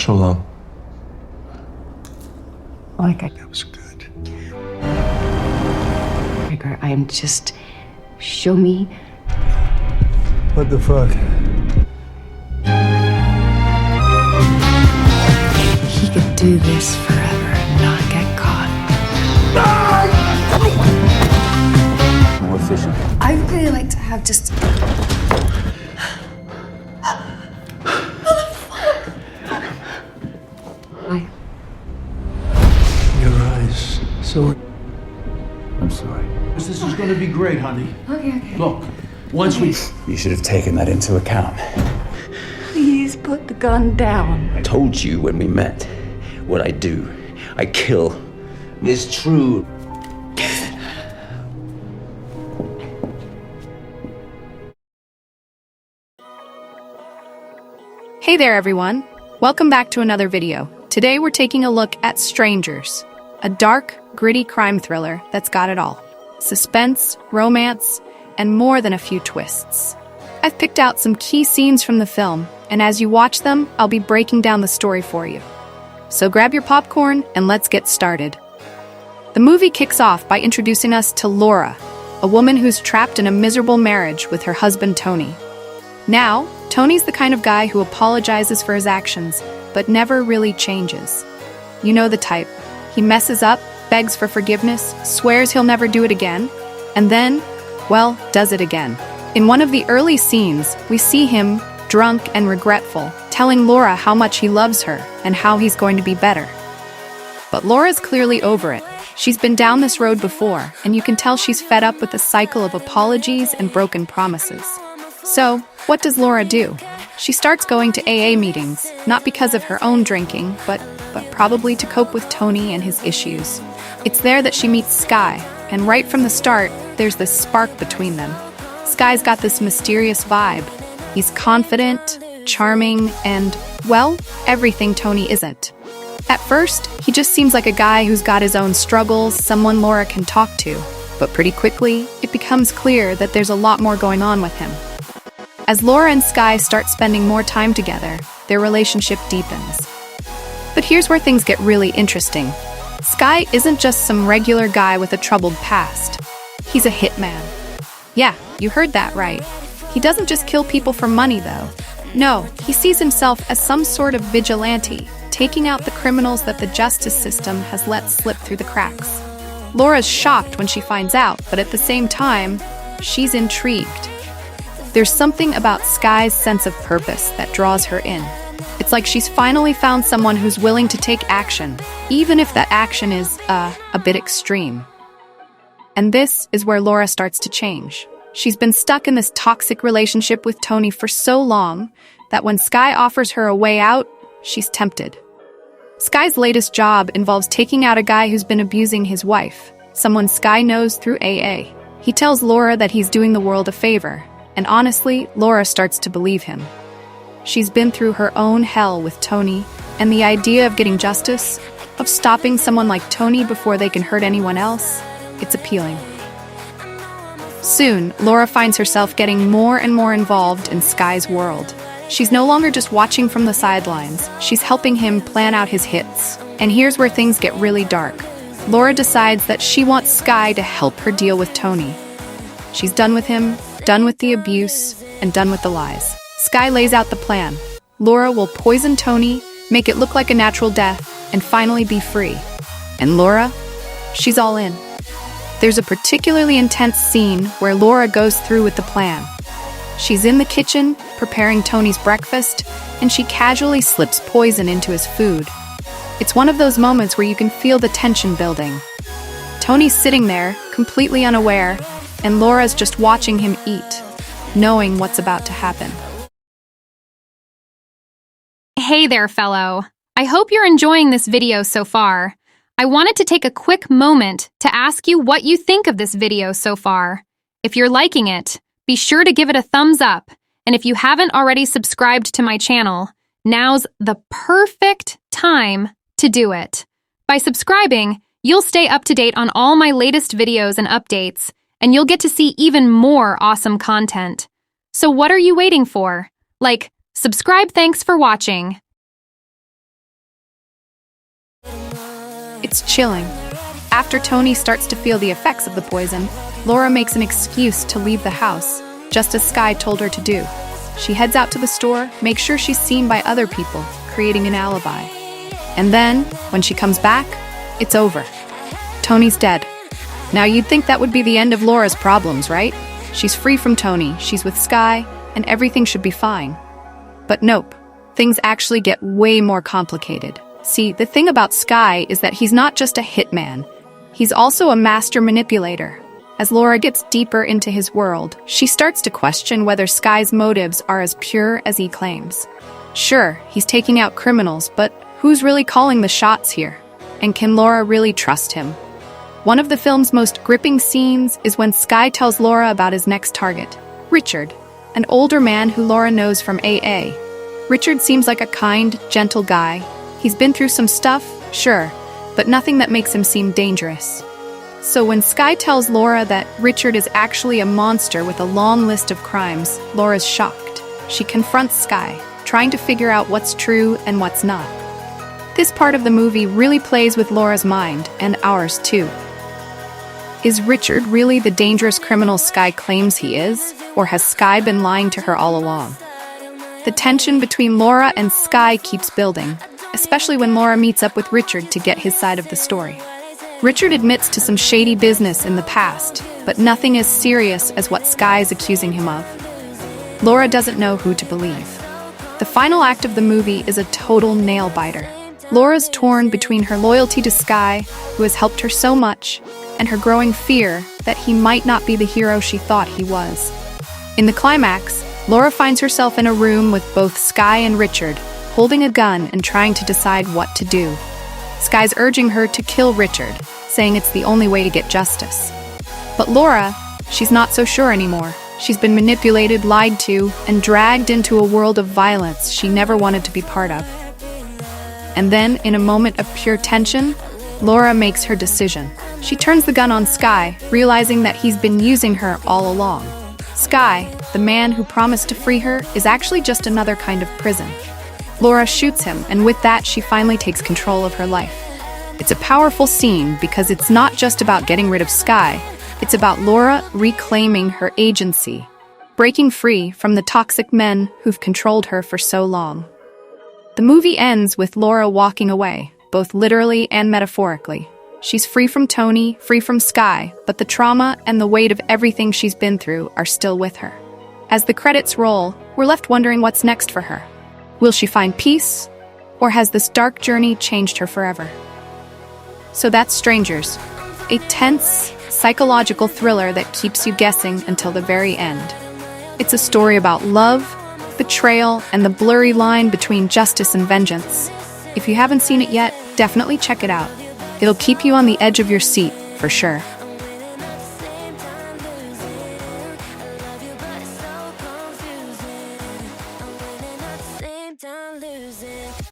So long. That was good. I am just... Show me. What the fuck? He could do this forever and not get caught. More efficient. I'd really like to have just... Your eyes. So. I'm sorry. This is gonna be great, honey. Okay. Look, once we... You should have taken that into account. Please put the gun down. I told you when we met what I do. I kill. It's true. Hey there everyone! Welcome back to another video. Today we're taking a look at Strangers, a dark, gritty crime thriller that's got it all. Suspense, romance, and more than a few twists. I've picked out some key scenes from the film, and as you watch them, I'll be breaking down the story for you. So grab your popcorn and let's get started. The movie kicks off by introducing us to Laura, a woman who's trapped in a miserable marriage with her husband Tony. Now, Tony's the kind of guy who apologizes for his actions, but never really changes. You know the type. He messes up, begs for forgiveness, swears he'll never do it again, and then, well, does it again. In one of the early scenes, we see him, drunk and regretful, telling Laura how much he loves her and how he's going to be better. But Laura's clearly over it. She's been down this road before, and you can tell she's fed up with the cycle of apologies and broken promises. So, what does Laura do? She starts going to AA meetings, not because of her own drinking, but probably to cope with Tony and his issues. It's there that she meets Sky, and right from the start, there's this spark between them. Sky's got this mysterious vibe. He's confident, charming, and, well, everything Tony isn't. At first, he just seems like a guy who's got his own struggles, someone Laura can talk to. But pretty quickly, it becomes clear that there's a lot more going on with him. As Laura and Sky start spending more time together, their relationship deepens. But here's where things get really interesting. Sky isn't just some regular guy with a troubled past. He's a hitman. Yeah, you heard that right. He doesn't just kill people for money, though. No, he sees himself as some sort of vigilante, taking out the criminals that the justice system has let slip through the cracks. Laura's shocked when she finds out, but at the same time, she's intrigued. There's something about Sky's sense of purpose that draws her in. It's like she's finally found someone who's willing to take action, even if that action is, a bit extreme. And this is where Laura starts to change. She's been stuck in this toxic relationship with Tony for so long that when Sky offers her a way out, she's tempted. Sky's latest job involves taking out a guy who's been abusing his wife, someone Sky knows through AA. He tells Laura that he's doing the world a favor, and honestly, Laura starts to believe him. She's been through her own hell with Tony, and the idea of getting justice, of stopping someone like Tony before they can hurt anyone else, it's appealing. Soon, Laura finds herself getting more and more involved in Sky's world. She's no longer just watching from the sidelines, she's helping him plan out his hits. And here's where things get really dark. Laura decides that she wants Sky to help her deal with Tony. She's done with him, done with the abuse, and done with the lies. Sky lays out the plan. Laura will poison Tony, make it look like a natural death, and finally be free. And Laura? She's all in. There's a particularly intense scene where Laura goes through with the plan. She's in the kitchen, preparing Tony's breakfast, and she casually slips poison into his food. It's one of those moments where you can feel the tension building. Tony's sitting there, completely unaware, and Laura's just watching him eat, knowing what's about to happen. Hey there, fellow. I hope you're enjoying this video so far. I wanted to take a quick moment to ask you what you think of this video so far. If you're liking it, be sure to give it a thumbs up. And if you haven't already subscribed to my channel, now's the perfect time to do it. By subscribing, you'll stay up to date on all my latest videos and updates, and you'll get to see even more awesome content. So what are you waiting for? Subscribe. Thanks for watching. It's chilling. After Tony starts to feel the effects of the poison, Laura makes an excuse to leave the house, just as Skye told her to do. She heads out to the store, makes sure she's seen by other people, creating an alibi. And then, when she comes back, it's over. Tony's dead. Now you'd think that would be the end of Laura's problems, right? She's free from Tony, she's with Skye, and everything should be fine. But nope, things actually get way more complicated. See, the thing about Skye is that he's not just a hitman, he's also a master manipulator. As Laura gets deeper into his world, she starts to question whether Skye's motives are as pure as he claims. Sure, he's taking out criminals, but who's really calling the shots here? And can Laura really trust him? One of the film's most gripping scenes is when Skye tells Laura about his next target, Richard, an older man who Laura knows from AA. Richard seems like a kind, gentle guy. He's been through some stuff, sure, but nothing that makes him seem dangerous. So when Skye tells Laura that Richard is actually a monster with a long list of crimes, Laura's shocked. She confronts Skye, trying to figure out what's true and what's not. This part of the movie really plays with Laura's mind, and ours too. Is Richard really the dangerous criminal Skye claims he is, or has Skye been lying to her all along? The tension between Laura and Skye keeps building, especially when Laura meets up with Richard to get his side of the story. Richard admits to some shady business in the past, but nothing as serious as what Skye is accusing him of. Laura doesn't know who to believe. The final act of the movie is a total nail-biter. Laura's torn between her loyalty to Skye, who has helped her so much, and her growing fear that he might not be the hero she thought he was. In the climax, Laura finds herself in a room with both Skye and Richard, holding a gun and trying to decide what to do. Skye's urging her to kill Richard, saying it's the only way to get justice. But Laura, she's not so sure anymore. She's been manipulated, lied to, and dragged into a world of violence she never wanted to be part of. And then, in a moment of pure tension, Laura makes her decision. She turns the gun on Skye, realizing that he's been using her all along. Skye, the man who promised to free her, is actually just another kind of prison. Laura shoots him, and with that, she finally takes control of her life. It's a powerful scene because it's not just about getting rid of Skye, it's about Laura reclaiming her agency, breaking free from the toxic men who've controlled her for so long. The movie ends with Laura walking away, both literally and metaphorically. She's free from Tony, free from Skye, but the trauma and the weight of everything she's been through are still with her. As the credits roll, we're left wondering what's next for her. Will she find peace, or has this dark journey changed her forever? So that's Strangers, a tense, psychological thriller that keeps you guessing until the very end. It's a story about love, betrayal, and the blurry line between justice and vengeance. If you haven't seen it yet, definitely check it out. It'll keep you on the edge of your seat, for sure.